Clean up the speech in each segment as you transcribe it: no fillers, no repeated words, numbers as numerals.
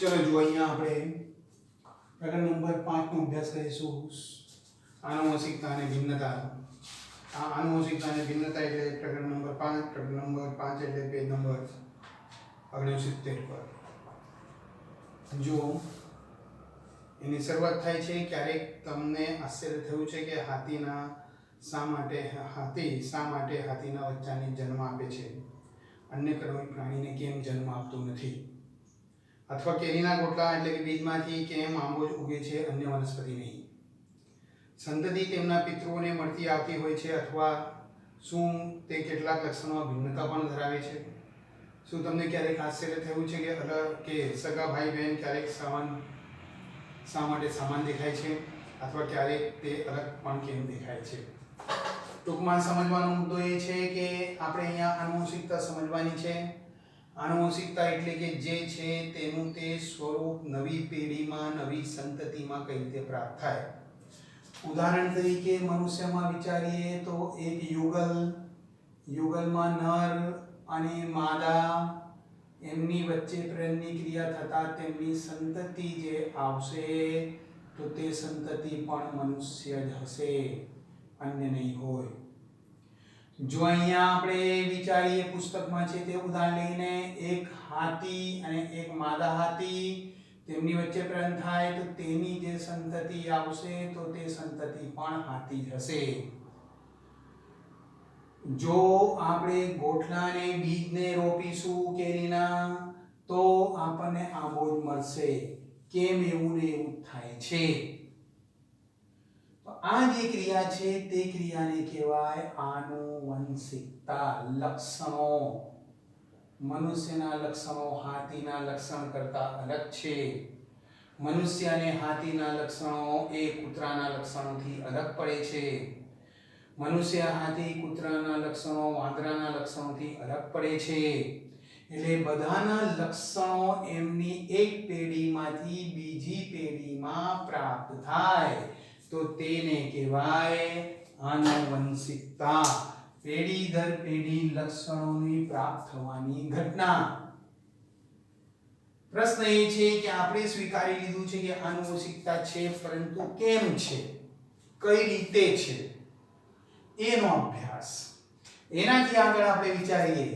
चलो जो અહીંયા આપણે પ્રકરણ નંબર 5 નો અભ્યાસ કરીશું આનુવંશિકતા અને ભિન્નતા। આ આનુવંશિકતા અને ભિન્નતા એટલે પ્રકરણ નંબર 5 પ્રકરણ નંબર 5 એટલે પેજ નંબર 69 પર। જો એની શરૂઆત થાય છે ક્યારેક તમને આશ્ચર્ય થયું છે કે હાથી શા માટે હાથીના બચ્ચાને જન્મ આપે છે, અન્ય કોઈ પ્રાણીને કેમ જન્મ આપતો નથી, अथवा केरीना गोटला એટલે કે બીજમાંથી કેમ આંબો ઉગે છે, અન્ય વનસ્પતિ નહીં। સંતતિ તેમના પિતૃઓને મળતી આવતી હોય છે, અથવા શું તે કેટલાક લક્ષણોમાં ભિન્નતા પણ ધરાવે છે? શું તમને ક્યારેક આશ્ચર્ય થયું છે કે સગા ભાઈ બહેન ક્યારેક શા માટે સમાન દેખાય છે, અથવા ક્યારેક તે અલગ પણ કેમ દેખાય છે? ટૂંકમાં સમજવાનો મુદ્દો એ છે કે આપણે અહીંયા આનુવંશિકતા સમજવાની છે। आनुवंशिकता એટલે કે જે છે તેનું તે સ્વરૂપ નવી પેઢીમાં નવી સંતતિમાં કઈ રીતે પ્રાપ્ત થાય। ઉદાહરણ તરીકે મનુષ્યમાં વિચારીએ તો એક યુગલમાં નર અને માદા એમની વચ્ચે પ્રેમની ક્રિયા થતા તેમની સંતતિ જે આવશે તો તે સંતતિ પણ મનુષ્ય જ હશે, અન્ય નહીં હોય। जो અહીંયા આપણે વિચારીએ પુસ્તકમાં છે તે ઉદાહરણ લઈને એક હાથી અને એક માદા હાથી તેમની વચ્ચે પ્રેમ થાય તો તેની જે સંતતિ આવશે તો તે સંતતિ પણ હાથી જ હશે। જો આપણે ગોઠલાને બીજને રોપીશું કેરીના તો આપણને આંબો જ મળશે, કેમ એવું ને એવું થાય છે? आ जे क्रिया छे ते क्रिया ने कहेवाय आनुवंशिकता। लक्षणों मनुष्यना लक्षणों हाथीना लक्षण करता अलग छे। मनुष्य ने हाथीना लक्षणों ए कूतराना लक्षणोंथी अलग पड़े छे। मनुष्य हाथी कूतराना लक्षणों वांदराना लक्षणोंथी अलग पड़े छे। એટલે બધાના લક્ષણો એમની એક પેઢીમાંથી બીજી પેઢીમાં પ્રાપ્ત થાય तो तेने कहेवाय आनुवंशिकता। पेढ़ी दर पेढ़ी लक्षणोनी प्राप्त थवानी घटना। प्रश्न ए छे कि आपणे स्वीकारी लीधुं छे कि आनुवंशिकता छे, परंतु केम छे, कई रीते छे, एनो अभ्यास। एनाथी आगळ आपणे विचारीए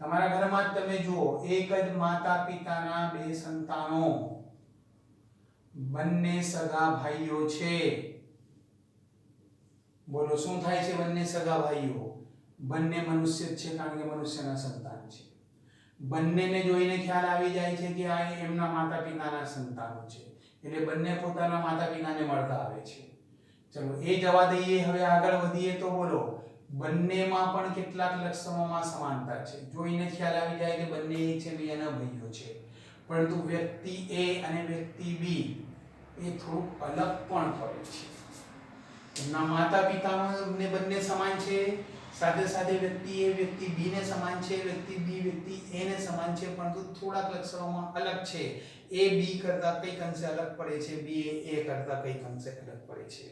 तमारा घरमां तमे जुओ एक ज माता पिताना बे संतानो, बन्ने सगा भाईओ छे। बोलो શું થાય છે? બંને સગા ભાઈઓ, બંને મનુષ્ય છે કારણ કે મનુષ્યના સંતાન છે। બંનેને જોઈને ખ્યાલ આવી જાય છે કે આ એમના માતા પિતાના સંતાનો છે, એટલે બંને પોતાના માતા પિતાને મળતા આવે છે। ચલો એ જવા દઈએ, હવે આગળ વધીએ તો બોલો બંનેમાં પણ કેટલાક લક્ષણોમાં સમાનતા છે। જોઈને ખ્યાલ આવી જાય કે બંને એક છે, બેના ભાઈઓ છે, પરંતુ વ્યક્તિ A અને વ્યક્તિ B એ થોડું અલગ પણ પડે છે। એમના માતા પિતાનો ને બંને સમાન છે, સાથે સાથે વ્યક્તિ A વ્યક્તિ B ને સમાન છે, વ્યક્તિ B વ્યક્તિ A ને સમાન છે, પરંતુ થોડાક લક્ષણોમાં અલગ છે। A B કરતા કંઈક અંશે અલગ પડે છે, B A કરતા કંઈક અંશે અલગ પડે છે।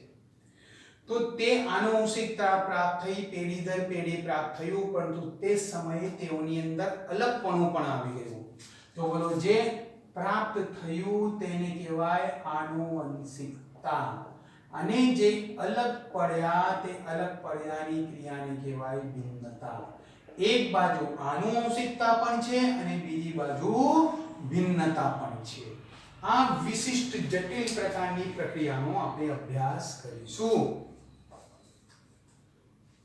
તો તે આનુવંશિકતા પ્રાપ્ત થઈ, પેઢી દર પેઢી પ્રાપ્ત થયું, પરંતુ તે સમયે તેઓની અંદર અલગપણું પણ આવી ગયું। તો બોલો જે પ્રાપ્ત થયું તેને કહેવાય આનુવંશિકતા, અને જે અલગ પડ્યા તે અલગ પડ્યાની ક્રિયાને કહેવાય ભિન્નતા। એક બાજુ આનુવંશિકતા પણ છે અને બીજી બાજુ ભિન્નતા પણ છે। આ વિશિષ્ટ જટિલ પ્રકારની પ્રક્રિયાનો આપણે અભ્યાસ કરીશું।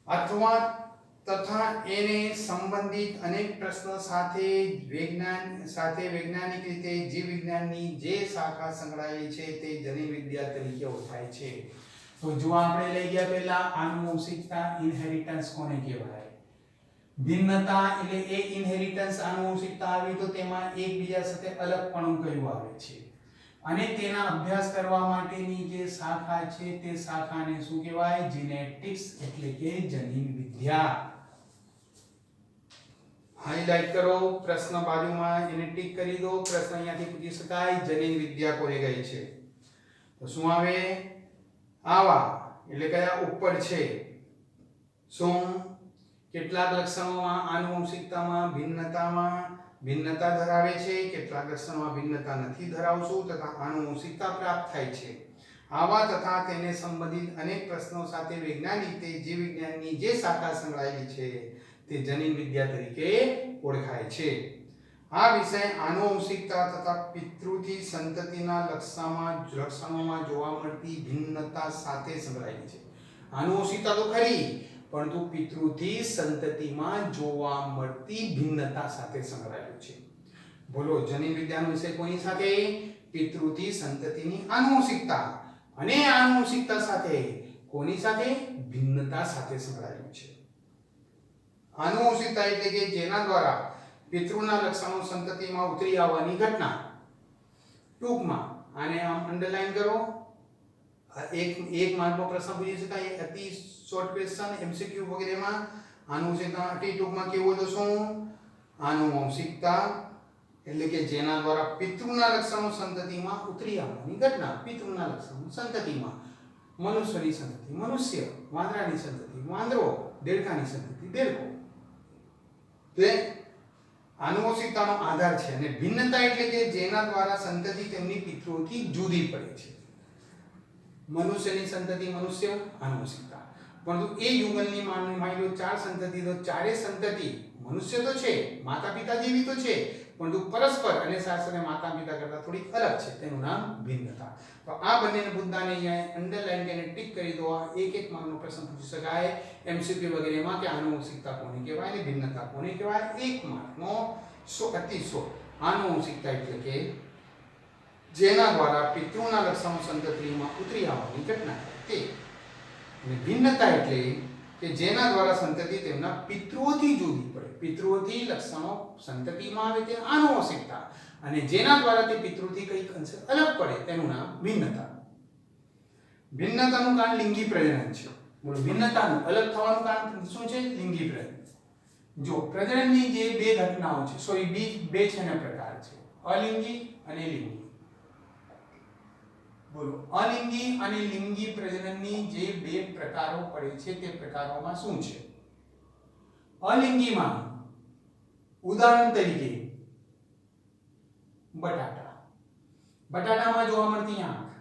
अथवा तथा एने संबंधित अनेक प्रश्न साथे वैज्ञानिक रीते जीव विज्ञाननी जे शाखा संकળાયેલી છે તે જનીન વિદ્યા તરીકે ઓળખાય છે। તો જો આપણે લઈ ગયા પહેલા આનુવંશિકતા, ઇનહેરિટન્સ કોને કહેવાય? ભિન્નતા એટલે એ ઇનહેરિટન્સ આનુવંશિકતા આવી તો તેમાં એકબીજા સાથે અલગપણું કયું આવે છે, અને તેના અભ્યાસ કરવા માટેની જે શાખા છે તે શાખાને શું કહેવાય? જીનેટિક્સ એટલે કે જનીન વિદ્યા। हाईलाइट करो, प्रश्न बाजुमां એને ટીક કરી દો। પ્રશ્ન અહીંયાથી પૂછી શકાય જનીન વિદ્યા કોને કહે છે? તો શું આવે? આવા એટલે કયા ઉપર છે? શું કેટલાક લક્ષણોમાં આનુવંશિકતામાં ભિન્નતામાં ભિન્નતા ધરાવે છે, કેટલાક લક્ષણોમાં ભિન્નતા નથી ધરાવતું તથા આનુવંશિકતા પ્રાપ્ત થાય છે. આવા તથા તેને સંબંધિત અનેક પ્રશ્નો સાથે વૈજ્ઞાનિક તે જીવ વિજ્ઞાનની જે શાખા સંકળાયેલી છે તે જનીન વિદ્યા તરીકે ઓળખાય છે. આ વિષય આનુવંશિકતા તથા પિતૃથી સંતતિના લક્ષણોમાં જોવા મળતી ભિન્નતા સાથે સંકળાયેલી છે. આનુવંશિકતા તો ખરી, પરંતુ પિતૃથી સંતતિમાં જોવા મળતી ભિન્નતા સાથે સંકળાયેલું છે. બોલો, જનીન વિદ્યાનો વિષય કોની સાથે? પિતૃથી સંતતિની આનુવંશિકતા, અને આનુવંશિકતા સાથે કોની સાથે? ભિન્નતા સાથે સંકળાયેલું છે. આનુવંશિકતા એટલે કે જેના દ્વારા પિતૃના લક્ષણો સંતતિમાં ઉતરી આવવાની ઘટના. ટૂંકમાં આને આમ અંડરલાઈન કરો. એક માર્કનો પ્રશ્ન પૂછી શકાય, અતિ શોર્ટ ક્વેશ્ચન એમસીક્યુ વગેરેમાં. આનુવંશિકતા અતિ ટૂંકમાં કેવું હતું? શું? આનુવંશિકતા એટલે કે જેના દ્વારા પિતૃના લક્ષણો સંતતિમાં ઉતરી આવવાની ઘટના. પિતૃના લક્ષણો સંતતિમાં, મનુષ્યની સંતતિ મનુષ્ય, વાંદરાની સંતતિ વાંદરો, દેડકાની સંતતિ દેડકો. તે આનુવંશિકતાનો આધાર છે. અને ભિન્નતા એટલે કે જેના દ્વારા સંતતિ તેમની પિતૃઓથી જુદી પડે છે. મનુષ્યની સંતતિ મનુષ્ય, આનુવંશિકતા. પરંતુ એ યુગલની માની લો 4 સંતતિ, તો ચારે સંતતિ મનુષ્ય તો છે, માતા પિતા જેવી તો છે, પરંતુ પરસ્પર અને સાથે માતા પિતા કરતા થોડી અલગ છે. તેનું નામ ભિન્નતા. તો આ બંનેના મુદ્દાને અહીંયા અંડરલાઈન કરીને ટિક કરી દો. આ એક માર્કનો પ્રશ્ન પૂછી શકાય એમસીક્યુ વગેરેમાં કે આનુવંશિકતા કોને કહેવાય અને ભિન્નતા કોને કહેવાય. 1 માર્કનો અતિ શોર્ટ. આનુવંશિકતા એટલે કે જેના દ્વારા પિતૃના લક્ષણો સંતતિમાં ઉતરી આવવાની ઘટના તે. અને ભિન્નતા એટલે કે જેના દ્વારા સંતતિ તેમના પિતૃઓથી જુદી પડે. પિતૃઓથી લક્ષણો સંતતિમાં આવે તે આનુવંશિકતા, અને જેના દ્વારા તે પિતૃથી કંઈક અંશે અલગ પડે તેનું નામ ભિન્નતા. ભિન્નતાનું કારણ લિંગી પ્રજનન છે. બોલો, ભિન્નતાનું અલગ થવાનું કારણ શું છે? લિંગી પ્રજનન. જો પ્રજનનની જે બે ઘટનાઓ છે, સોરી બે છે ને પ્રકાર છે, અલિંગી અને લિંગી. બોલો, અલિંગી અને લિંગી પ્રજનનની જે બે પ્રકારો પડે છે તે પ્રકારોમાં શું છે? અલિંગીમાં ઉદાહરણ તરીકે બટાટામાં જોવા મળતી આંખ.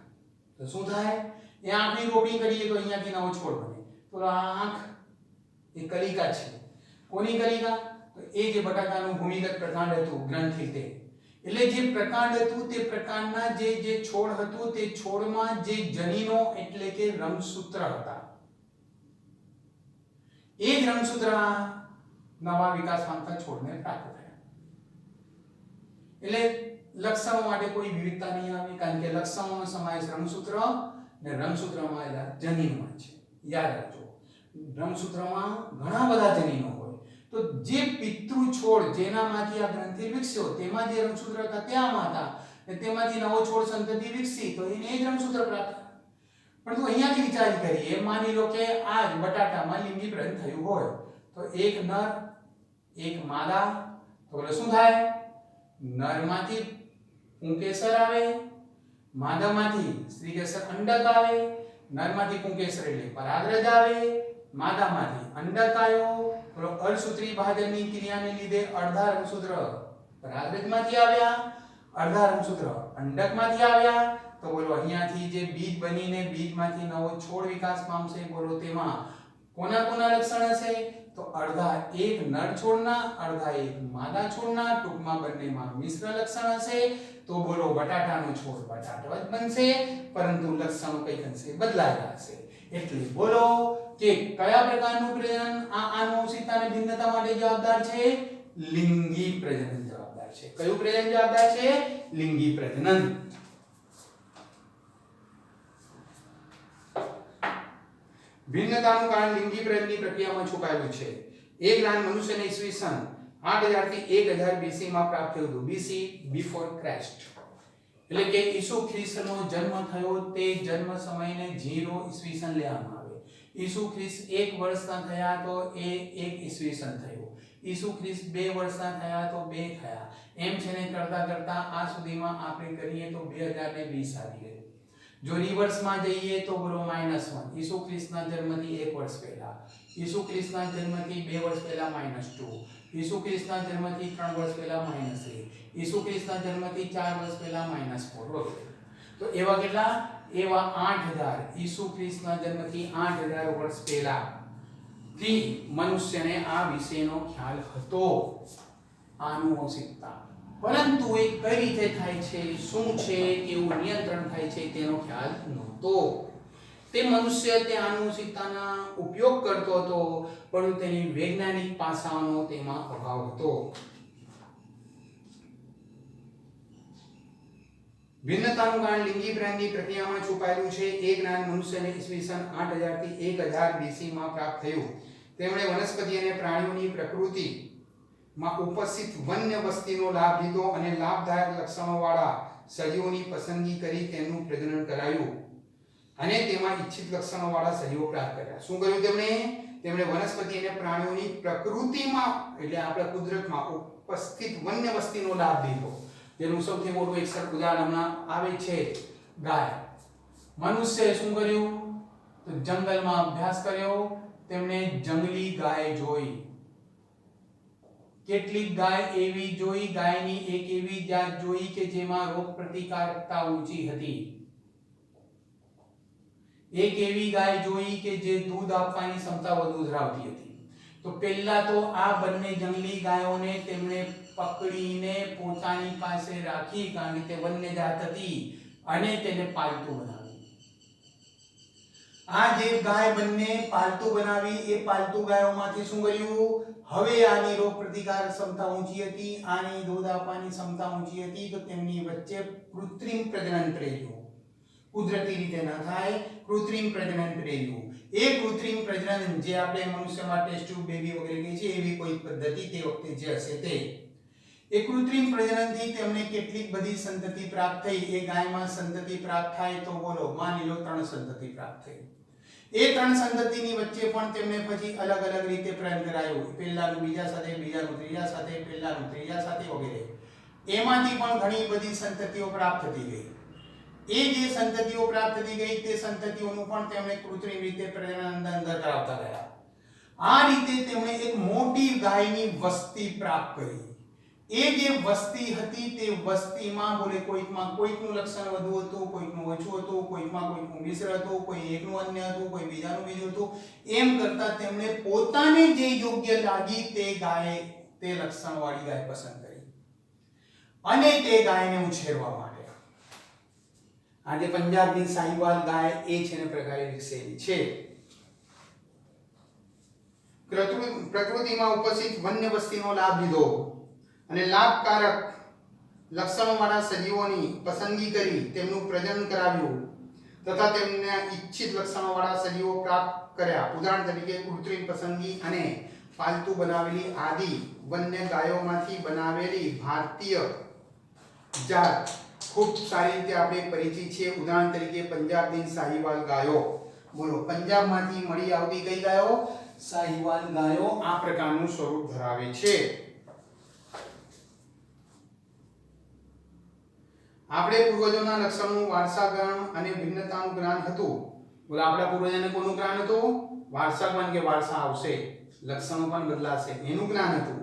તો શું થાય? એ આંખની રોપણી કરીએ તો અહીંયાથી નવો છોડ બને. તો આ આંખ એ કલિકા છે. કોની કલિકા? તો એ જે બટાટાનું ભૂમિગત પ્રકાંડ હતું, ગ્રંથિ, તે એટલે જે પ્રકાંડ હતું તે પ્રકાંડના જે છોડ હતું તે છોડમાં જે જનીનો એટલે કે રંગસૂત્ર હતા, એ જ રંગસૂત્ર નવા વિકાસ પામતા છોડને પ્રાપ્ત થયા. એટલે લક્ષણો માટે કોઈ વિવિધતા નહીં આવે, કારણ કે લક્ષણોનો સમાવેશ રંગસૂત્ર અને રંગસૂત્રમાં જનીનમાં છે. યાદ રાખજો, રંગસૂત્રમાં ઘણા બધા જનીનો હોય. તો જે પિતૃ છોડ જેનામાંથી આ ગ્રંથિ વિકસ્યો તેમાં જે રંગસૂત્ર હતા ત્યાંમાં હતા, અને તેમાંથી નવો છોડ સંતતિ વિકસી તો એને જ રંગસૂત્ર પ્રાપ્ત. પરંતુ અહીંયાથી વિચાર કરીએ, માની લો કે આ બટાટામાં લિંગી પ્રજનન થયું હોય તો એક નર એક માદા, તો શું થાય? નરમાંથી પુંકેસર આવે, માદામાંથી સ્ત્રીકેસર અંડક આવે, નરમાંથી પુંકેસર એટલે પરાગરજ આવે, માદામાંથી અંડક આવ્યો. અર્ધસૂત્રી વિભાજનની ક્રિયાને લીધે અડધા રંગસૂત્ર પરાગરજમાંથી આવ્યા, અડધા રંગસૂત્ર અંડકમાંથી આવ્યા. તો બોલો, અહીંયાથી જે બીજ બનીને બીજમાંથી નવો છોડ વિકાસ પામશે. બોલો, તેમાં કોના કોના લક્ષણ હશે? તો અડધા એક નર છોડના, અડધા એક માદા છોડના, ટૂંકમાં બંનેમાં મિશ્ર લક્ષણ હશે. તો બોલો, બટાટાનો છોડ બટાટો જ બનશે, પરંતુ લક્ષણો કઈ અંશે બદલાયા હશે. એટલે બોલો કે કયા પ્રકારનું પ્રજનન આ આનુવંશિકતા અને ભિન્નતા માટે જવાબદાર છે? લિંગી પ્રજનન જવાબદાર છે. કયું પ્રજનન જવાબદાર છે? લિંગી પ્રજનન. ભિન્નતાનું કારણ લિંગી પ્રજનનની પ્રક્રિયામાં છુપાયેલું છે. એક જ્ઞાન મનુષ્યને ઈસવીસન 8000 થી 1000 BC માં પ્રાપ્ત થયું હતું. BC before Christ. એટલે કે ઈસુ ખ્રિસ્તનો જન્મ થયો તે જન્મ સમયને 0 ઈસવીસન લેવામાં આવે. ઈસુ ખ્રિસ્ત 1 વર્ષના થયા તો એ 1 ઈસવીસન થયું. ઈસુ ખ્રિસ્ત 2 વર્ષના થયા તો 2 થયા. એમ છે ને કરતા કરતા આ સુધીમાં આપણે કરીએ તો 2020 આવી ગયું. જો રિવર્સમાં જઈએ તો બોલો -1. ઈસુ ખ્રિસ્તના જન્મથી 1 વર્ષ પહેલા, ઈસુ ખ્રિસ્તના જન્મથી 2 વર્ષ પહેલા -2, ઈસુ ખ્રિસ્તના જન્મથી 3 વર્ષ પહેલા -3, ઈસુ ખ્રિસ્તના જન્મથી 4 વર્ષ પહેલા -4 વગેરે. તો એવા કેટલા? એવા 8000 ઈસુ ખ્રિસ્તના જન્મથી 8000 વર્ષ પહેલા થી મનુષ્યને આ વિશેનો ખ્યાલ હતો, આનુવંશિકતા. પરંતુ એ કઈ રીતે થાય છે, શું છે, કેવું નિયંત્રણ થાય છે તેનો ખ્યાલ નહોતો. તે મનુષ્ય તે આનુવંશિકતાના ઉપયોગ કરતો હતો, પરંતુ તેની વૈજ્ઞાનિક પાસાઓનો તેમાં અભાવ હતો. ભિન્નતાનું જ્ઞાન લિંગી પ્રેમની પ્રક્રિયામાં છુપાયેલું છે. એ જ્ઞાન મનુષ્યને ઈસવીસન 8000 થી 1000 BC માં પ્રાપ્ત થયું. તેમણે વનસ્પતિ અને પ્રાણીઓની પ્રકૃતિ માં ઉપસ્થિત વન્ય વસ્તીનો લાભ લીધો અને લાભદાયક લક્ષણોવાળા સજીવોની પસંદગી કરી તેમનું પ્રજનન કરાયું અને તેમાં ઈચ્છિત લક્ષણોવાળા સજીવો પ્રાપ્ત કર્યા. શું કર્યું તેમણે? તેમણે વનસ્પતિ અને પ્રાણીઓની પ્રકૃતિમાં એટલે આપણા કુદરતમાં ઉપસ્થિત વન્ય વસ્તીનો લાભ લીધો. જેનું સૌથી મોટું એક ઉદાહરણ હમણાં આવે છે ગાય. મનુષ્યએ શું કર્યું? તો જંગલમાં અભ્યાસ કર્યો. તેમણે જંગલી ગાય જોઈ. કેટલીક ગાય એવી જોઈ, ગાયની એક એવી જાત જોઈ કે જેમાં રોગ પ્રતિકારકતા ઊંચી હતી. એક એવી ગાય જોઈ કે જે દૂધ આપવાની ક્ષમતા વધુ ધરાવતી હતી. તો પહેલા તો આ બંને જંગલી ગાયોને તેમણે પકડીને પોતાની પાસે રાખી, કારણ કે તે વન્ય જાત હતી, અને તેને પાલતુ બનાવી. આ જે ગાય બંને પાલતુ બનાવી, એ પાલતુ ગાયોમાંથી શું કર્યું? હવે આની રોગ પ્રતિકારક ક્ષમતા ઊંચી હતી, આની દૂધ આપવાની ક્ષમતા ઊંચી હતી, તો તેમની વચ્ચે કૃત્રિમ પ્રજનન પ્રેર્યું. કુદરતી રીતે ન થાય, કૃત્રિમ પ્રજનન પ્રેર્યું. એ કૃત્રિમ પ્રજનન જે આપણે મનુષ્યમાં ટેસ્ટ ટ્યુબ બેબી વગેરે કહે છે, એવી કોઈ પદ્ધતિ તે વખતે જે હશે તે. એ કૃત્રિમ પ્રજનનથી તેમને કેટલીક બધી સંતતિ પ્રાપ્ત થઈ. એ ગાયમાં સંતતિ પ્રાપ્ત થાય તો બોલો માની લો 3 સંતતિ પ્રાપ્ત થઈ. એ 3 સંતતિની વચ્ચે પણ તેમને પછી અલગ અલગ રીતે પ્રજનન કરાયું. પહેલાનું બીજા સાથે, બીજાનું ત્રીજા સાથે, પહેલાનું ત્રીજા સાથે વગેરે. એમાંથી પણ ઘણી બધી સંતતિઓ પ્રાપ્ત થતી ગઈ. એ જે સંતતિઓ પ્રાપ્ત થતી ગઈ, તે સંતતિઓનું પણ તેમણે કૃત્રિમ રીતે પ્રજનન અંદર કરાવતા ગયા. આ રીતે તેમણે એક મોટી ગાયની વસ્તી પ્રાપ્ત કરી. એ જે વસ્તી હતી, તે વસ્તીમાં બોલે કોઈકનું લક્ષણ વધુ હતું, કોઈકનું ઓછું હતું, કોઈકનું મિશ્ર હતું, કોઈ એકનું અન્ય હતું, કોઈ બીજાનું બીજું હતું. એમ કરતા તેમણે પોતાને જે યોગ્ય લાગી તે ગાય, તે લક્ષણવાળી ગાય પસંદ કરી અને તે ગાયને ઉછેરવા માટે આજે પંજાબની સાહીવાલ ગાય એ છે ને પ્રકારે વિકસેલી છે. પ્રકૃતિમાં ઉપસ્થિત વન્ય વસ્તીનો લાભ લીધો અને લાભકારક લક્ષણોવાળા સજીવોની પસંદગી કરી તેમનું પ્રજનન કરાવ્યું તથા તેમને ઈચ્છિત લક્ષણોવાળા સજીવો પ્રાપ્ત કર્યા. ઉદાહરણ તરીકે કૃત્રિમ પસંદગી અને પાલતુ બનાવેલી આદિ વન્ય ગાયોમાંથી બનાવેલી ભારતીય જાત ખૂબ સારી રીતે આપણે પરિચિત છે. ઉદાહરણ તરીકે પંજાબની સાહીવાલ ગાયો. બોલો પંજાબમાંથી મળી આવતી કઈ ગાયો? સાહીવાલ ગાયો આ પ્રકારનું સ્વરૂપ ધરાવે છે. આપણે પૂર્વજોના લક્ષણનું વારસાગણ અને ભિન્નતાનું જ્ઞાન હતું. બોલો આપણા પૂર્વજોને કોનું જ્ઞાન હતું? વારસાગણ કે વારસા આવશે, લક્ષણો પણ બદલાશે, એનું જ્ઞાન હતું.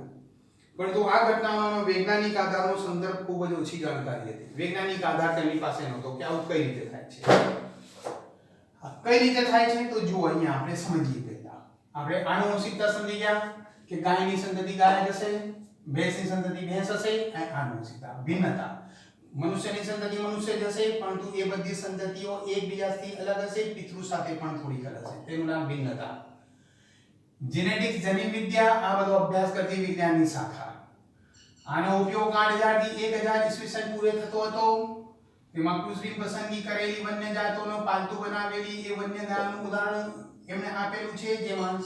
પરંતુ આ ઘટનાઓનો વૈજ્ઞાનિક આધારનો સંદર્ભ ખૂબ જ ઓછી જાણકારી હતી. વૈજ્ઞાનિક આધાર તેમની પાસે નહોતો કે આવું કઈ રીતે થાય છે. કઈ રીતે થાય છે તો જુઓ, અહીંયા આપણે સમજીએ. પહેલા આપણે આનુવંશિકતા સમજી ગયા કે ગાયની સંતતિ ગાય હશે, ભેંસની સંતતિ ભેંસ હશે. આનુવંશિકતા ભિન્નતા, મનુષ્યની સંતતિ મનુષ્ય જ હશે, પરંતુ એ બધી સંતતિઓ એકબીજાથી અલગ હશે, પિતૃ સાથે પણ થોડી અલગ હશે. તેનું નામ ભિન્નતા. જેનેટિક્સ, જનીન વિદ્યા, આ બધો અભ્યાસ કરતી વિજ્ઞાનની શાખા. આનો ઉપયોગ 8000 થી 1000 ઈસવીસન પૂર્વે થતો હતો. તેમાં કૃત્રિમ પસંદગી કરેલી વન્ય જાતોનો પાલતુ બનાવેલી એ વન્ય ગાયોનું ઉદાહરણ એમણે આપેલું છે, જેમાં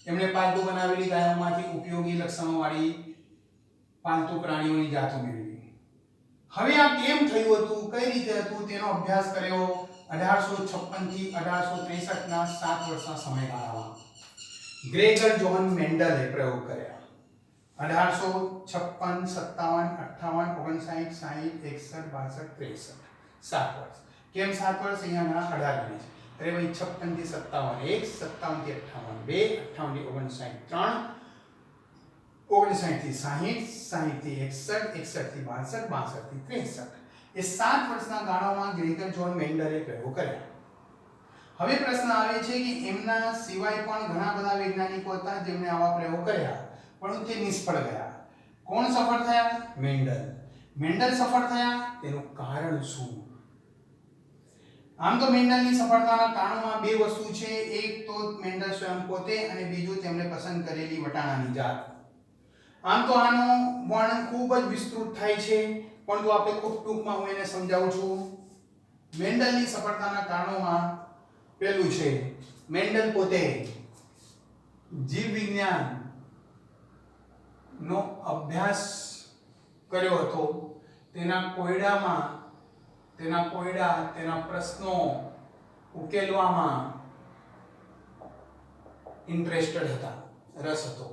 એમણે પાલતુ બનાવેલી ગાયોમાંથી ઉપયોગી લક્ષણોવાળી પાલતુ પ્રાણીઓની જાતો મેળવી. હવે આ કેમ થયું હતું, કઈ રીતે હતું, તેનો અભ્યાસ કર્યો 1856 થી 1863 ના 7 વર્ષના સમયગાળામાં. ગ્રેગર જોહન મેન્ડલે પ્રયોગ કર્યા. 1856, 57, 58, 59, 60, 61, 62, 63, 7 વર્ષ. કેમ 7 વર્ષ? અહીંયા 18 ગણે છે. અરે ભાઈ 56 થી 57, 1 57 થી 58, 2 58 થી 59, 3 59 થી 60, 60 થી 61, 61 થી 62, 62 થી 63. એ 7 વર્ષના ગાળામાં ગ્રેગર જ્હોન મેન્ડલે પ્રયોગો કર્યા. હવે પ્રશ્ન આવે છે કે એમના સિવાય પણ ઘણા બધા વૈજ્ઞાનિકો હતા જેમણે આવા પ્રયોગો કર્યા, પરંતુ તે નિષ્ફળ ગયા. કોણ સફળ થયા? મેન્ડલ. મેન્ડલ સફળ થયા, તેનું કારણ શું? આમ તો મેન્ડલની સફળતાના કારણોમાં બે વસ્તુ છે. એક તો મેન્ડલ સ્વયં પોતે અને બીજું તેમણે પસંદ કરેલી વટાણાની જાત. આમ તો આનો વર્ણન ખૂબ જ વિસ્તૃત થાય છે, પરંતુ આપણે ખૂબ ટૂંકમાં હું એને સમજાવું છું. મેન્ડલની સફળતાના કારણોમાં પહેલું છે, મેન્ડલ પોતે જીવ વિજ્ઞાન નો અભ્યાસ કર્યો હતો. તેના પ્રશ્નો ઉકેલવામાં ઇન્ટરેસ્ટેડ હતા, રસ હતો.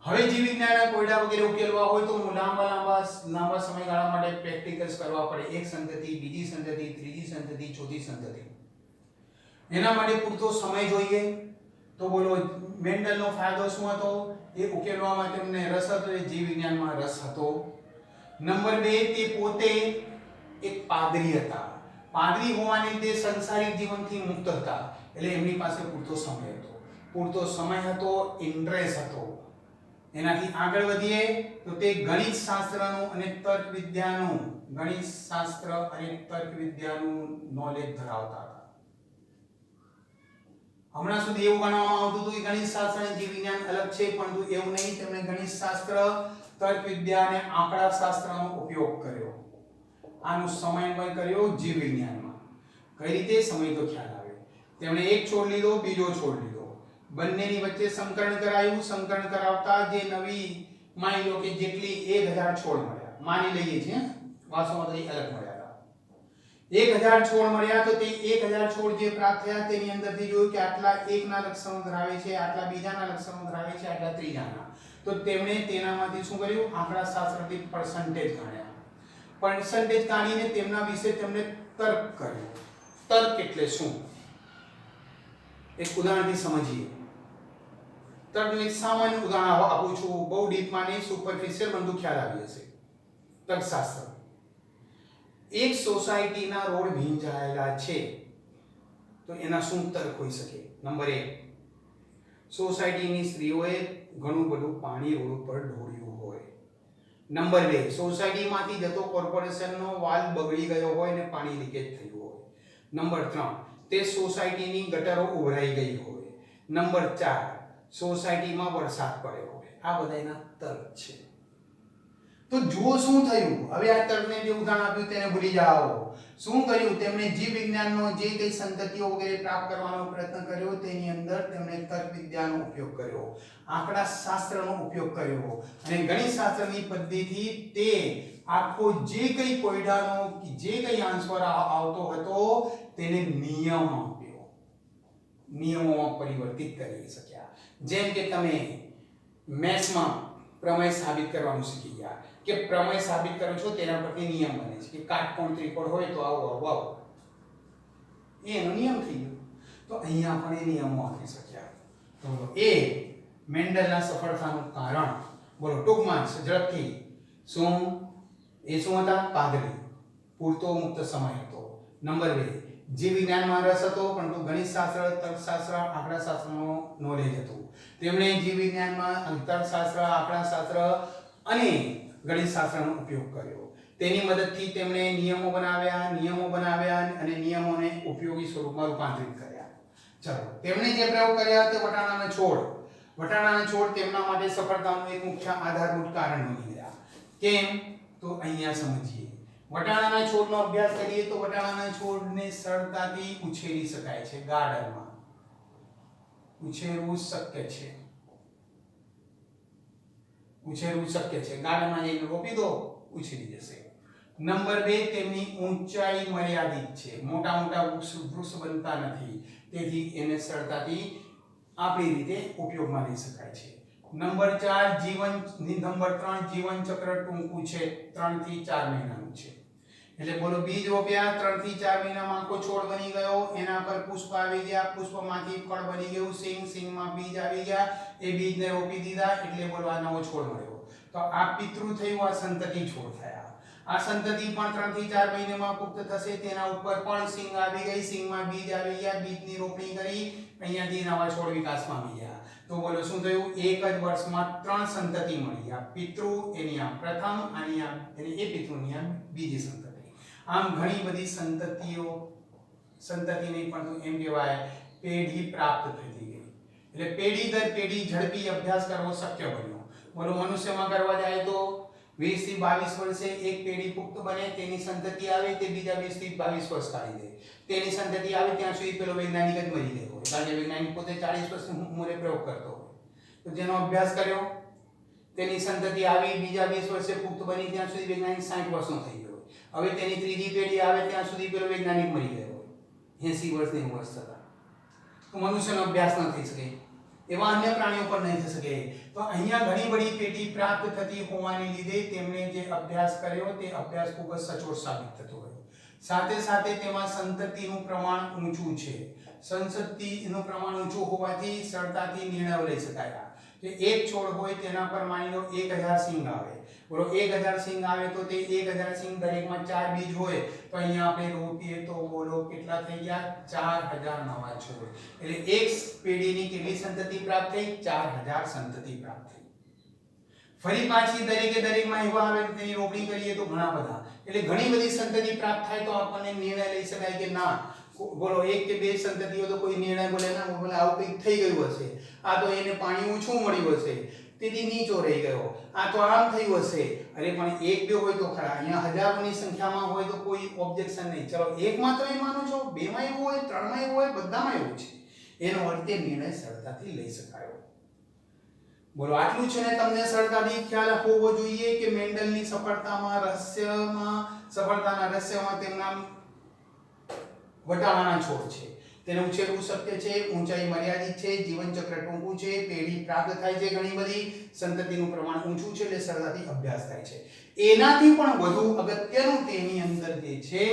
હવે જીવ વિજ્ઞાનના કોયડા વગેરે ઉકેલવા હોય તો લાંબા સમયગાળા માટે પ્રેક્ટિકલ્સ કરવા પડે. એક સંતતિ, બીજી સંતતિ, ત્રીજી સંતતિ, ચોથી સંતતિ. એના માટે પૂરતો સમય જોઈએ. તો બોલો મેન્ડલનો ફાયદો શું હતો? એ ઉકેલવામાં તેમને રસ હતો, એ જીવ વિજ્ઞાનમાં રસ હતો. નંબર 2, તે પોતે એક પાદરી હતા. પાદરી હોવાને તે સંસારિક જીવનથી મુક્ત હતા, એટલે એમની પાસે પૂરતો સમય હતો, ઇન્ટરેસ્ટ હતો. એનાથી આગળ વધીએ તો તે ગણિત શાસ્ત્ર અને તર્ક વિદ્યાનું નોલેજ ધરાવતા હતા. હમણાં સુધી એવું ગણવામાં આવતું હતું કે ગણિત શાસ્ત્ર અને જીવ વિજ્ઞાન અલગ છે, પરંતુ એવું નહીં. તેમણે ગણિત શાસ્ત્ર, તર્ક વિદ્યા અને આંકડા શાસ્ત્રનો ઉપયોગ કર્યો. આનો સમન્વય કર્યો જીવ વિજ્ઞાનમાં. કઈ રીતે? સમય તો ખ્યાલ આવે. તેમણે એક છોડ લીધો, બીજો છોડ લીધો, બંનેની વચ્ચે સંકરણ કરાયું. સંકરણ કરાવતા જે નવી, માની લો કે જેટલી 1000 છોડ મળ્યા, માની લઈએ છીએ, વાસ્તવમાં તો અલગ મળ્યા હતા. 1000 છોડ મળ્યા, તો તે 1000 છોડ જે પ્રાપ્ત થયા તેની અંદરથી જોયું કે આટલા એકના લક્ષણો ધરાવે છે, આટલા બીજાના લક્ષણો ધરાવે છે, આટલા ત્રીજાના. તો તેમણે તેનામાંથી શું કર્યું? આંકડા શાસ્ત્રથી પર્સન્ટેજ કાઢ્યા. પર્સન્ટેજ કાઢીને તેમના વિશે તેમણે તર્ક કર્યો. તર્ક એટલે શું? એક ઉદાહરણથી સમજીએ. તર્કનું એક સામાન્ય ઉદાહરણ આપું છું, બહુ ડીપમાં નહીં, સુપરફિશિયલ, પરંતુ ખ્યાલ આવી જશે. તર્કશાસ્ત્ર. એક સોસાયટીના રોડ ભીંજાયેલા છે, તો એના શું તર્ક હોઈ શકે? નંબર 1, સોસાયટીની સ્ત્રીઓએ ઘણું બધું પાણી રોડ ઉપર ઢોળ્યું હોય. નંબર 2, સોસાયટીમાંથી જતો કોર્પોરેશનનો વાલ્વ બગડી ગયો હોય અને પાણી લીકેજ થયું હોય. નંબર 3, તે સોસાયટીની ગટરો ઉભરાઈ ગઈ હોય. નંબર 4, સોસાયટીમાં વરસાદ પડ્યો હોય. આ બધા એના તર્ક છે. તો જુઓ શું થયું. હવે આ તર્કને જે ઉદાહરણ આપ્યું તેને ભૂલી જાઓ. શું કર્યું? તેમણે જીવ વિજ્ઞાનનો જે કઈ સંતતિઓ વગેરે પ્રાપ્ત કરવાનો પ્રયત્ન કર્યો, તેની અંદર તેમણે તર્ક વિદ્યાનો ઉપયોગ કર્યો, આંકડા શાસ્ત્રનો ઉપયોગ કર્યો, અને ગણિત શાસ્ત્રની પદ્ધતિથી તે આખો જે કઈ કોયડાનો જે કઈ આન્સર આવતો હતો તેને નિયમ આપ્યો, નિયમોમાં પરિવર્તિત કરી શક્યા. જેમ કે તમે મેથ્સમાં પ્રમેય સાબિત કરવાનું શીખી ગયા કે પ્રમેય સાબિત કરો છો તેના પરથી નિયમ બને છે કે કાટકોણ ત્રિકોણ હોય તો આવો. એનો નિયમ થઈ ગયો. તો અહીંયા પણ એ નિયમો આપી શક્યા. તો એ મેન્ડલના સફળતાનું કારણ. બોલો ટૂંકમાં ઝડપથી. એ શું હતા? પાદરી. પૂરતો મુક્ત સમય હતો. નંબર 2, જીવ વિજ્ઞાનમાં રસ હતો, પરંતુ ગણિત શાસ્ત્ર, તર્કશાસ્ત્ર, આંકડા શાસ્ત્રનો નોલેજ હતું. તેમણે જીવ વિજ્ઞાનમાં તર્કશાસ્ત્ર, આંકડા શાસ્ત્ર અને ગણિત શાસ્ત્રનો ઉપયોગ કર્યો. તેની મદદથી તેમણે નિયમો બનાવ્યા અને નિયમોને ઉપયોગી સ્વરૂપમાં રૂપાંતરિત કર્યા. ચલો, તેમણે જે પ્રયોગ કર્યા તે વટાણાના છોડ તેમના માટે સફળતાનું એક મુખ્ય આધારભૂત કારણ બની ગયા. કેમ? તો અહીંયા સમજીએ. વટાણાના છોડનો અભ્યાસ કરીએ તો વટાણાના છોડને સરળતાથી ઉછેરી શકાય છે. ગાર્ડનમાં ઉછેરવું શક્ય છે. ગાર્ડનમાં જઈને રોપી દો, ઉછેરી જશે. નંબર 2, તેમની ઊંચાઈ મર્યાદિત છે. મોટા વૃક્ષ બનતા નથી, તેથી એને સરળતાથી આપણી રીતે ઉપયોગમાં લઈ શકાય છે. નંબર 3, જીવન ચક્ર ટૂંકું છે, 3 થી 4 મહિનાનું છે. એટલે બોલો બીજ રોપ્યા 3 થી 4 મહિનામાં આખો છોડ બની ગયો, એના પર પુષ્પ આવી ગયા, પુષ્પમાંથી ફળ બની ગયું, સિંગમાં બીજ આવી ગયા, એ બીજને રોપી દીધા એટલે બોલો આ નવો છોડ મળ્યો. તો આ પિતૃ થયું, આ સંતતિ છોડ થયા. આ સંતતિ પણ 3 થી 4 મહિનામાં પુખ્ત થશે, તેના ઉપર પણ સિંગ આવી ગઈ, સિંગમાં બીજ આવી ગયા, બીજની રોપણી કરી, અહીંયાથી નવા છોડ વિકાસ પામી ગયા. તો બોલો શું થયું? એક જ વર્ષમાં 3 સંતતિ મળી. આ પિતૃ, એની આ પ્રથમ, આની આ એ પિતૃની આ બીજી સંતતિ. આમ ઘણી બધી સંતતિઓ, સંતતિ નહીં પણ એમ કહેવાય પેઢી પ્રાપ્ત થતી ગઈ. એટલે પેઢી દર પેઢી ઝડપી અભ્યાસ કરવો શક્ય બન્યો. બોલો મનુષ્યમાં કરવા જાય તો 20 થી 22 વર્ષે એક પેઢી પુખ્ત બને, તેની સંતતિ આવે, તે બીજા 20 થી 22 વર્ષ કાઢી દે, તેની સંતતિ આવે ત્યાં સુધી પેલો વૈજ્ઞાનિક જ મરી ગયો હોય, કારણ કે વૈજ્ઞાનિક પોતે 40 વર્ષની ઉંમરે પ્રયોગ કરતો હોય. તો જેનો અભ્યાસ કર્યો તેની સંતતિ આવી, બીજા 20 વર્ષે પુખ્ત બની, ત્યાં સુધી વૈજ્ઞાનિક 60 વર્ષનો થઈ ગયો. હવે તેની ત્રીજી પેઢી આવે ત્યાં સુધી પેલો વૈજ્ઞાનિક મરી ગયો હોય 80 વર્ષની ઉંમર થતા. તો મનુષ્યનો અભ્યાસ ન થઈ શકે, એવા અન્ય પ્રાણીઓ પર નહીં થઈ શકે. તો અહીંયા ઘણી બધી પેઢી પ્રાપ્ત થતી હોવાને લીધે તેમણે જે અભ્યાસ કર્યો તે અભ્યાસ ખૂબ જ સચોટ સાબિત થતો ગયો. સાથે સાથે તેમાં સંતતિનું પ્રમાણ ઊંચું છે. સંતતિનું પ્રમાણ ઊંચું હોવાથી સરળતાથી નિર્ણયો લઈ શકાય. કે એક છોડ હોય તેના પર માની લો 1000 સિંગ આવે, બોલો 1000 સિંગ આવે તો તે 1000 સિંગ દરેકમાં 4 બીજ હોય, તો અહીંયા આપણે રોપીએ તો બોલો કેટલા થઈ ગયા? 4000 નવા છોડ. એટલે એક પેઢીની કેટલી સંતતિ પ્રાપ્ત થઈ? 4000 સંતતિ પ્રાપ્ત થઈ. ફરી પાછી દરેકમાં એવા આવે કે તેની રોપણી કરીએ તો ઘણા બધા, એટલે ઘણી બધી સંતતિ પ્રાપ્ત થાય તો આપણને નિર્ણય લઈ શકાય કે ના બોલો એક કે બે સંતતિઓ તો કોઈ નિર્ણય બોલે ના બોલે આવું કંઈક થઈ ગયું હશે, આ તો એને પાણી ઓછું મળ્યું હશે તેથી નીચો રહી ગયો, આ તો આમ થયું હશે. અરે પણ એક બે હોય તો ખરા, અહીંયા હજારોની સંખ્યામાં હોય તો કોઈ ઓબ્જેક્શન નહીં. ચલો એકમાં તો એ માનો છો, બેમાં એવું હોય, ત્રણમાં એવું હોય, બધામાં એવું છે, એનો અર્થ એ નિર્ણય સરળતાથી લઈ શકાયો. બોલો આટલું છે ને તમને સરળતાથી ખ્યાલ હોવો જોઈએ કે મેન્ડલની સફળતાના રહસ્યમાં તેમના વટાણાના છોડ છે, તેને ઉછેરવું શક્ય છે, ઊંચાઈ મર્યાદિત છે, જીવન ચક્ર ટૂંકું છે, પેઢી પ્રાપ્ત થાય છે ઘણી બધી, સંતતિનું પ્રમાણ ઊંચું છે એટલે સરળતાથી અભ્યાસ થાય છે. એનાથી પણ વધુ અગત્યનું તેની અંદર જે છે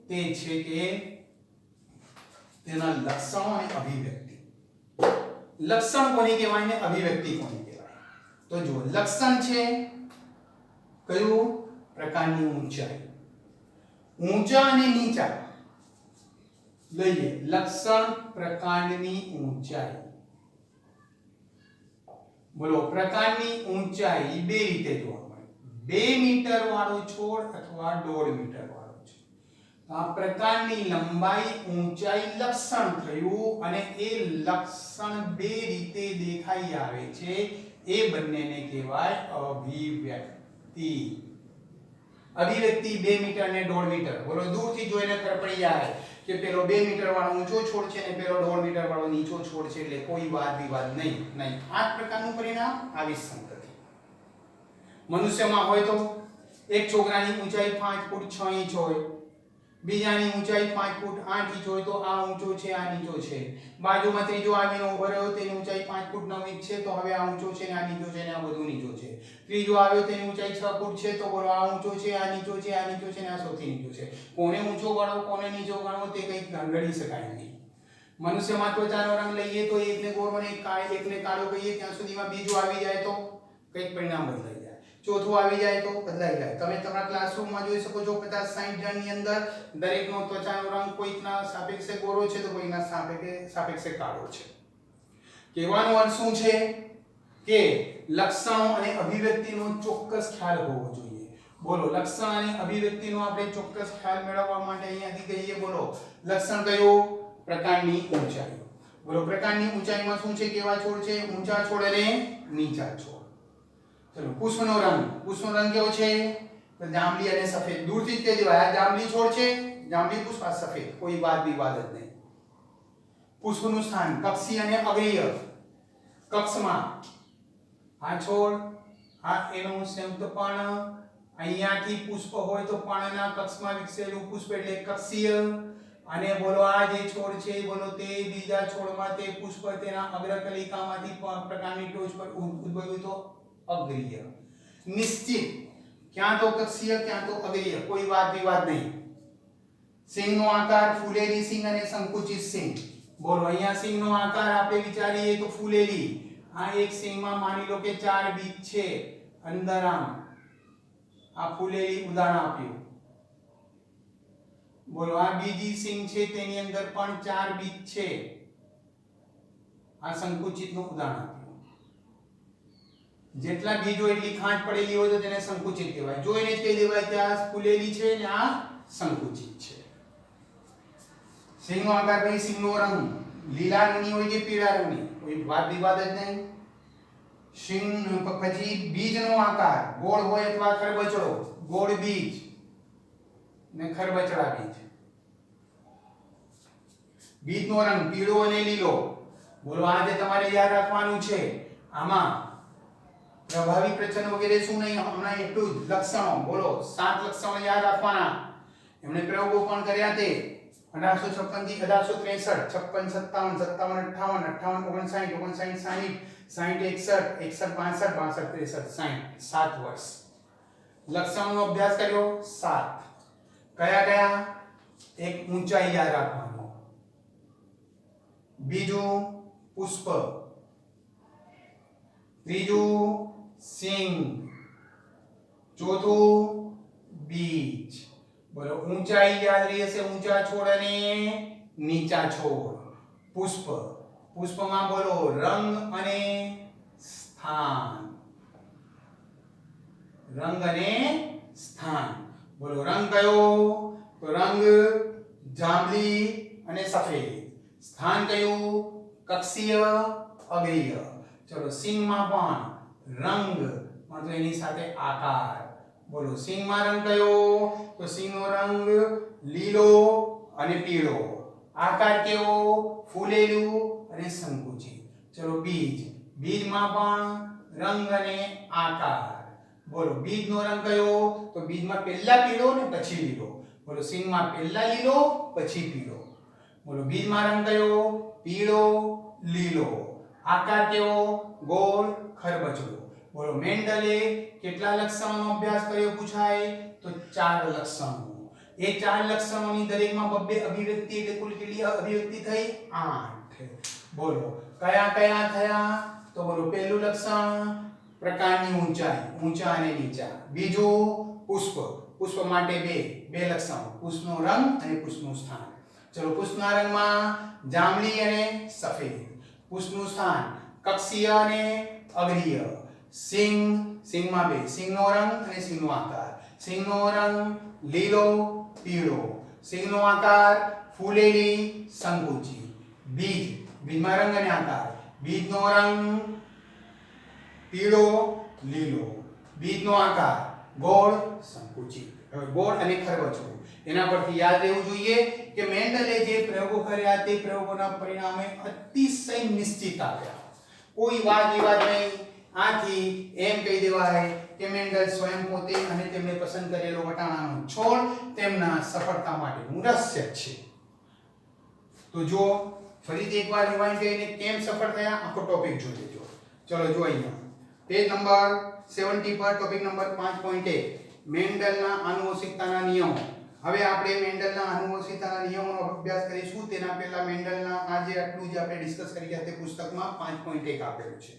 તે છે કે તેના લક્ષણો અને અભિવ્યક્તિ. લક્ષણ કોને કહેવાય ને અભિવ્યક્તિ કોને કહેવાય? તો જુઓ લક્ષણ છે કયું પ્રકારની ઊંચાઈ, ઊંચા અને નીચા લઈએ. લક્ષણ પ્રકાંડની ઊંચાઈ. બોલો પ્રકાંડની ઊંચાઈ બે રીતે જોવા મળે, 2 મીટર વાળો છોડ અથવા 1.5 મીટર વાળો છોડ. આ પ્રકાંડની લંબાઈ ઊંચાઈ લક્ષણ થયું, અને એ લક્ષણ બે રીતે દેખાઈ આવે છે, એ બંનેને કહેવાય અભિવ્યક્તિ. અભિવ્યક્તિ 2 મીટર ને 1.5 મીટર. બોલો દૂરથી જોઈને ખબર પડી જાય કે પેલો 2 મીટર વાળો ઊંચો છોડ છે અને પેલો 1.5 મીટર વાળો નીચો છોડ છે, એટલે કોઈ વાદ વિવાદ નહીં. આ પ્રકારનું પરિણામ આવી સંતતિ. મનુષ્યમાં હોય તો એક છોકરાની ઊંચાઈ 5 ફૂટ 6 ઇંચ હોય, બીજાની ઊંચાઈ 5 ફૂટ 8 ઇંચ હોય, તો આ ઊંચો છે આ નીચો છે. બાજુમાં ત્રીજો આવીને ઉભો રહ્યો, તેની ઊંચાઈ 5 ફૂટ 9 ઇંચ છે, તો હવે આ ઊંચો છે ને આ નીચો છે ને આ બધું નીચો છે. ત્રીજો આવ્યો તેની ઊંચાઈ 6 ફૂટ છે, તો બોલો આ ઊંચો છે આ નીચો છે આ નીચો છે ને આ સૌથી નીચો છે. કોને ઊંચો ગણવો કોને નીચો ગણવો તે કંઈ ગણી શકાય નહીં. મનુષ્યમાં ત્વચાનો રંગ લઈએ તો એકને ગોરો અને એકને કાળો કહીએ, ત્યાં સુધીમાં બીજો આવી જાય તો કંઈક પરિણામ બદલાઈ જાય, ચોથું આવી જાય તો બદલાઈ જાય. તમે તમારા ક્લાસરૂમમાં જોઈ શકો છો 50-60 જણની અંદર દરેકનો ત્વચાનો રંગ કોઈકના સાપેક્ષે ગોરો છે તો કોઈકના સાપેક્ષે કાળો છે. કહેવાનો અર્થ શું છે કે લક્ષણો અને અભિવ્યક્તિનો ચોક્કસ ખ્યાલ હોવો જોઈએ. બોલો લક્ષણ અને અભિવ્યક્તિનો આપણે ચોક્કસ ખ્યાલ મેળવવા માટે અહીંયાથી કહીએ, બોલો લક્ષણ કયું? પ્રકાંડની ઊંચાઈ. બોલો પ્રકાંડની ઊંચાઈમાં શું છે, કેવા છોડ છે? ઊંચા છોડ અને નીચા છોડ. ચલો પુષ્પનો રંગ કેવો છે? તો જાંબલી અને સફેદ. દૂરથી જ કહી દેવાય આ જાંબલી છોડ છે, જાંબલી પુષ્પ, આ સફેદ, કોઈ વાદ વિવાદ જ નહીં. પુષ્પનું સ્થાન કક્ષી અને અગ્રીય. કક્ષમાં આ છોડ, આ એનું સંયુક્ત પર્ણ, અહીંયાથી પુષ્પ હોય તો પર્ણના કક્ષમાં વિકસેલું પુષ્પ એટલે કક્ષીય. અને બોલો આ જે છોડ છે બોલો તે બીજા છોડમાં તે પુષ્પ તેના અગ્રકલિકામાંથી પ્રકાંડની ટોચ પર ઉદ્ભવ્યું તો અગ્રીય. નિશ્ચિત ક્યાં તો કક્ષીય ક્યાં તો અગ્રીય, કોઈ વાદ વિવાદ નહીં. સિંહનો આકાર ફૂલેલી સિંહ અને સંકુચિત સિંહ. બોલો અહીંયા સિંહનો આકાર આપણે વિચારીએ તો ફૂલેલી. આ એક સિંહમાં માની લો કે 4 બીજ છે અંદર આમ. આ ફૂલેલી ઉદાહરણ આપ્યું. બોલો આ બીજી સિંહ છે તેની અંદર પણ 4 બીજ છે. આ સંકુચિતનું ઉદાહરણ આપ્યું. જેટલા બીજ હોય એટલી ખાંડ પડેલી હોય તો તેને સંકુચિત કહેવાય. જોઈને જ કહી દેવાય કે આ ફૂલેલી છે ને આ સંકુચિત છે. સિંહનો આકાર ભાઈ સિંહનો રંગ લીલા રંગની હોય કે પીળા રંગની, કોઈ વાદ વિવાદ જ નહીં. સિંહ પછી બીજનો આકાર ગોળ હોય અથવા ખરબચડો, ગોળ બીજ ને ખરબચડા બીજ. બીજનો રંગ પીળો અને લીલો. બોલો આજે તમારે યાદ રાખવાનું છે. આમાં પ્રભાવી પ્રચન વગેરે શું નહીં, હમણાં એટલું જ લક્ષણો. બોલો 7 લક્ષણો યાદ રાખવાના. એમણે પ્રયોગો પણ કર્યા તે 1856 થી 1863, 56, 57, 57, 58, 58, 59, 60, 60, 61, 61, 62, 63, 7 વર્ષ લક્ષણોનો અભ્યાસ કર્યો. 7 કયા કયા? એક ઊંચાઈ યાદ રાખવાનો, બીજું પુષ્પ, ત્રીજું સિંહ, ચોથું બીજ. બોલો ઊંચાઈ યાદ રહી હશે, ઊંચા છોડ અને નીચા છોડ. પુષ્પ, પુષ્પમાં બોલો રંગ અને સ્થાન, રંગ અને સ્થાન. બોલો રંગ કયો? તો રંગ જાંબલી અને સફેદ. સ્થાન કયું? કક્ષીય અગ્રીય. ચલો સિંહમાં પણ રંગ તો એની સાથે આકાર. બોલો સિંહમાં રંગ કયો? તો સિંહનો રંગ લીલો અને પીળો. આકાર કેવો? ફૂલેલું અને સંકુચિત. ચલો બીજ, બીજમાં પણ રંગ અને આકાર. બોલો બીજનો રંગ કયો? તો બીજમાં પહેલા પીળો ને પછી લીલો. બોલો સિંહમાં પહેલા લીલો પછી પીળો. બોલો બીજમાં રંગ કયો? પીળો લીલો. આકાર કેવો? ગોળ ખરબચડો. બોલો મેન્ડલે કેટલા લક્ષણોનો અભ્યાસ કર્યો પૂછાય તો 4 લક્ષણો. એ 4 લક્ષણોની દરેકમાં બબ્બે અભિવ્યક્તિ એટલે કુલ કેટલી અભિવ્યક્તિ થઈ? 8. બોલો કયા કયા થયા? તો બોલો પહેલું લક્ષણ પ્રકારની ઊંચાઈ, ઊંચા અને નીચા. બીજું પુષ્પ, પુષ્પ માટે બે લક્ષણો, પુષ્પનો રંગ અને પુષ્પનું સ્થાન. ચલો પુષ્પના રંગમાં જાંબલી અને સફેદ. પુષ્પનું સ્થાન કક્ષીય અને અગ્રીય. સિંહ, સિંહમાં બે, સિંહનો રંગ અને સિંહનો આકાર. સિંહનો રંગ લીલો પીળો, સિંહનો આકાર ફૂલેલી સંકુચિત. બીજ, બીજમાં રંગ અને આકાર. બીજનો રંગ પીળો લીલો, બીજનો આકાર ગોળ સંકુચિત. હવે ગોળ અને ખરબચડો એના પરથી યાદ રહેવું જોઈએ કે મેન્ડલે જે પ્રયોગો કર્યા તે પ્રયોગોના પરિણામે અતિશય નિશ્ચિત આવ્યા. કોઈ વાદ વિવાદ નહીં. આથી એમ કહી દેવાય કે મેન્ડલ સ્વયં પોતે અને તેમણે પસંદ કરેલો વટાણાનો છોડ તેમના સફળતા માટેનું રહસ્ય છે. તો જો ફરીથી એકવાર રિવાઇન્ડ કરીને કેમ સફળ થયા આખો ટોપિક જોઈ લેજો. ચલો જો અહીંયા પેજ નંબર 70 પર ટોપિક નંબર 5.1 મેન્ડલના આનુવંશિકતાના નિયમો. હવે આપણે મેન્ડલના આનુવંશિકતાના નિયમોનો અભ્યાસ કરીશું. તેના પહેલા મેન્ડલના આજે આટલું જે આપણે ડિસ્કસ કરી ગયા તે પુસ્તકમાં 5.1 આપેલું છે.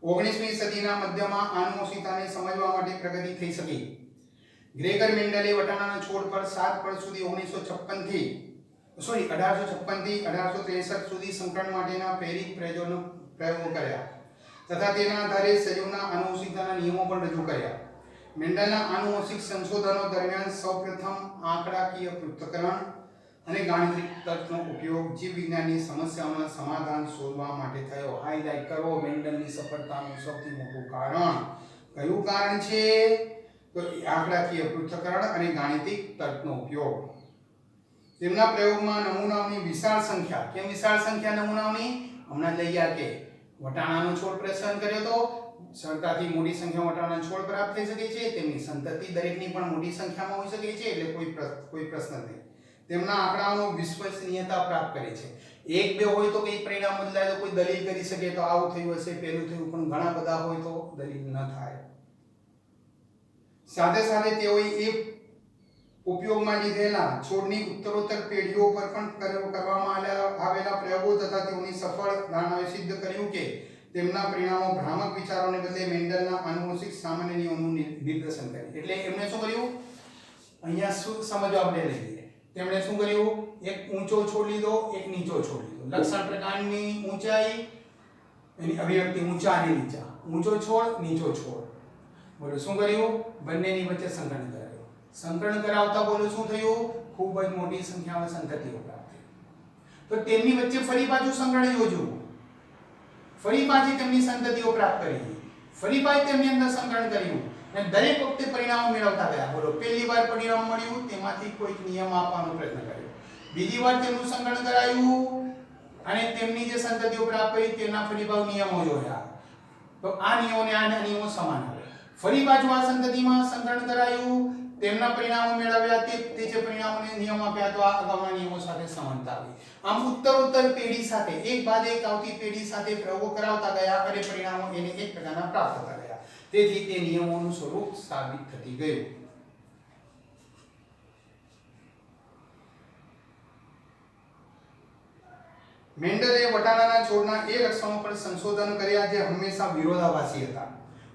19મી સદીના મધ્યમાં આનુવંશિકતાને સમજવા માટે પ્રગતિ થઈ શકી. ગ્રેગર મેન્ડલે વટાણાના છોડ પર 7 વર્ષ સુધી 1856 થી 1863 સુધી સંકરણ માટેના પ્રેરિત પ્રયોગો કર્યા તથા તેના આધારે સજીવના આનુવંશિકતાના નિયમો પણ રજૂ કર્યા. મેન્ડલના આનુવંશિક સંશોધનો દરમિયાન સૌપ્રથમ આંકડાકીય પૃથ્થકરણ અને ગાણિતિક તર્કનો ઉપયોગ જીવ વિજ્ઞાનની સમસ્યાઓના સમાધાન શોધવા માટે થયો. હાઇલાઇટ કરો મેન્ડલની સફળતાનું સૌથી મોટું કારણ. કયું કારણ છે? તો આંકડાકીય પૃથ્થકરણ અને ગાણિતિક તર્કનો ઉપયોગ. તેમના પ્રયોગમાં નમૂનાઓની વિશાળ સંખ્યા. કેમ વિશાળ સંખ્યા નમૂનાઓની? હમણાં લઈ આ કે વટાણાનો છોડ પસંદ કર્યો તો સરળતાથી મોટી સંખ્યામાં વટાણાના છોડ પ્રાપ્ત થઈ શકે છે. તેમની સંતતિ દરેકની પણ મોટી સંખ્યામાં હોઈ શકે છે એટલે કોઈ પ્રશ્ન નહીં. તેમના આંકડાઓનો વિશ્વસનીયતા પ્રાપ્ત કરે છે. એક બે હોય તો કંઈ પરિણામ બદલાય તો કોઈ દલીલ કરી શકે તો આવું થયું હશે પેલું થયું, પણ ઘણા બધા હોય તો દલીલ ન થાય. સાથે સાથે તેઓએ એ ઉપયોગમાં લીધેલા છોડની ઉત્તરોત્તર પેઢીઓ પર પણ કરવામાં આવેલા પ્રયોગો તથા તેઓની સફળ ધારણાઓએ સિદ્ધ કર્યું કે તેમના પરિણામો ભ્રામક વિચારોને બદલે મેન્ડલના આનુવંશિક સામાન્ય નિયમોનું નિદર્શન કરે. એટલે એમણે શું કર્યું? અહીંયા શું સમજવા આપણે લઈએ. તેમણે શું કર્યું? એક ઊંચો છોડ લીધો, એક નીચો છોડ લીધો. લક્ષણ પ્રકારની ઊંચાઈ, એની અભિવ્યક્તિ ઊંચા અને નીચા. ઊંચો છોડ, નીચો છોડ. બોલો શું કર્યું? બંનેની વચ્ચે સંકલન કરાયું. સંકલન કરાવતા બોલો શું થયું? ખૂબ જ મોટી સંખ્યામાં સંતતિઓ પ્રાપ્ત થઈ. તો તેમની વચ્ચે ફરી પાછું સંકલન યોજ્યું. ફરી પાછી તેમની સંતતિઓ પ્રાપ્ત કરી. ફરી પાછી તેમની અંદર સંકલન કર્યું અને દરેક વખતે પરિણામો મેળવતા ગયા. બોલો પહેલી વાર પરિણામ મળ્યું, તેમાંથી કોઈક નિયમ આપવાનો પ્રયત્ન કર્યો. બીજી વાર તેમનું સંકલન કરાયું અને તેમની જે સંતતિઓ પ્રાપ્ત કરી તેના ફરી પાછું નિયમો જોયા. તો આ નિયમોને આ નિયમો સમાન આવે. ફરી પાછું આ સંતતિમાં સંકલન કરાયું, તેમના પરિણામો મેળવ્યા, તે જે પરિણામોને નિયમ આપ્યા તો આ અગાઉના નિયમો સાથે સમાનતા આવી. આમ ઉત્તરોત્તર પેઢી સાથે એક બાદ એક આવતી પેઢી સાથે પ્રયોગો કરાવતા ગયા અને પરિણામો એને એક પ્રકારના પ્રાપ્ત થતા ગયા. તેથી તે નિયમોનું સ્વરૂપ સાબિત થતી ગયું. મેન્ડલે વટાણાના છોડના એ લક્ષણો પર સંશોધન કર્યા જે હંમેશા વિરોધાભાસી હતા.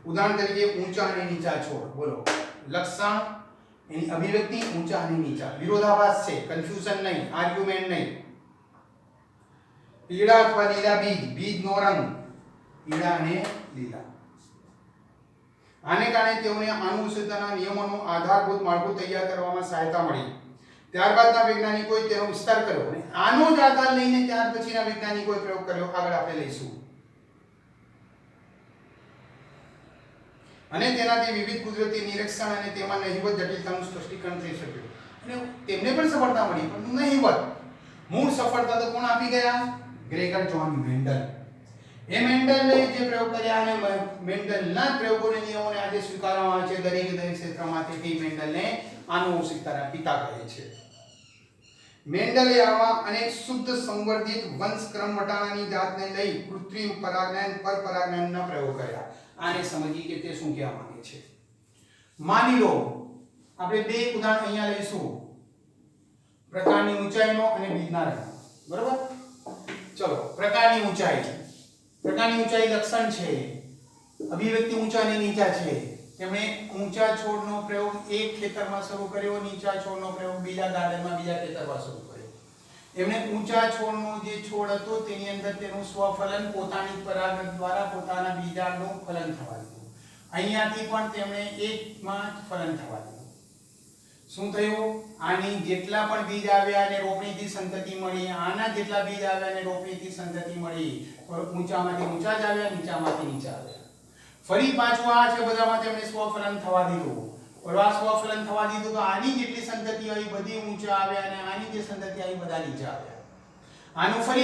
ઉદાહરણ તરીકે ઊંચા અને નીચા છોડ. બોલો લક્ષણ, એની અભિવ્યક્તિ ઊંચા અને નીચા. વિરોધાભાસ છે, કન્ફ્યુઝન નહીં, આર્ગ્યુમેન્ટ નહીં. પીળા અથવા લીલા બીજ, બીજનો રંગ પીળા અને લીલા. આને કારણે તેઓને આનુવંશિકતાના નિયમોનો આધારભૂત માળખું તૈયાર કરવામાં સહાયતા મળી. ત્યારબાદના વૈજ્ઞાનિકોએ તેનો વિસ્તાર કર્યો અને આનો જ આધાર લઈને ત્યાર પછીના વૈજ્ઞાનિકોએ પ્રયોગ કર્યો. આગળ આપણે લઈશું. અને તેનાથી વિવિધ કુદરતી નિરીક્ષણ અને તેમાં નહિવત જટિલતાનું સ્પષ્ટીકરણ થઈ શક્યું. અને તેમને પણ સફળતા મળી, પણ નહિવત. મૂળ સફળતા તો કોણ આપી ગયા? Gregor Johann Mendel. એ મેન્ડલે જે પ્રયોગ કર્યા અને મેન્ડલના પ્રયોગોને નિયમોને આજે સ્વીકારવામાં આવે છે દરેક ક્ષેત્રમાં. તેથી મેન્ડલને આનુવંશિકતાના પિતા કહે છે. મેન્ડલે આવા અનેક શુદ્ધ સંવર્ધિત વંશક્રમ વટાણાની જાતને લઈ કૃત્રિમ પરાગનયન પરપરાગનયનના પ્રયોગ કર્યા. આને સમજીએ કે તે શું કહેવા માંગે છે. માની લો આપણે બે ઉદાહરણ અહીંયા લઈશું, પ્રકારની ઊંચાઈનો અને બીજના રંગનો. બરોબર? ચલો, પ્રકારની ઊંચાઈ. પ્રકારની ઊંચાઈ લક્ષણ છે, અભિવ્યક્તિ ઊંચા અને નીચા છે. તેમણે ઊંચા છોડનો પ્રયોગ એક ખેતરમાં શરૂ કર્યો, નીચા છોડનો પ્રયોગ બીજા ગાર્ડનમાં બીજા ખેતરમાં શરૂ કર્યો. એમણે ઊંચા છોડનો જે છોડ હતો તેની અંદર તેનું સ્વફલન પોતાની પરાગણ દ્વારા પોતાના બીજાણુનું ફલન થવા દીધું. અહીંયાથી પણ તેમણે એકમાં જ ફલન થવા દીધું. શું થયું? આની જેટલા પણ બીજ આવ્યા અને રોપણીથી સંતતિ મળી, આના જેટલા બીજ આવ્યા અને રોપણીથી સંતતિ મળી. ઊંચામાંથી ઊંચા જ આવ્યા, નીચામાંથી નીચા આવ્યા. ફરી પાછું આ છે બધામાં તેમણે સ્વફલન થવા દીધું. ઓલા સ્વફલન થવા દીધું તો આની જેટલી સંતતિ આવી બધી ઊંચા આવ્યા અને આની જે સંતતિ આવી બધા નીચા આવ્યા. આનું ફરી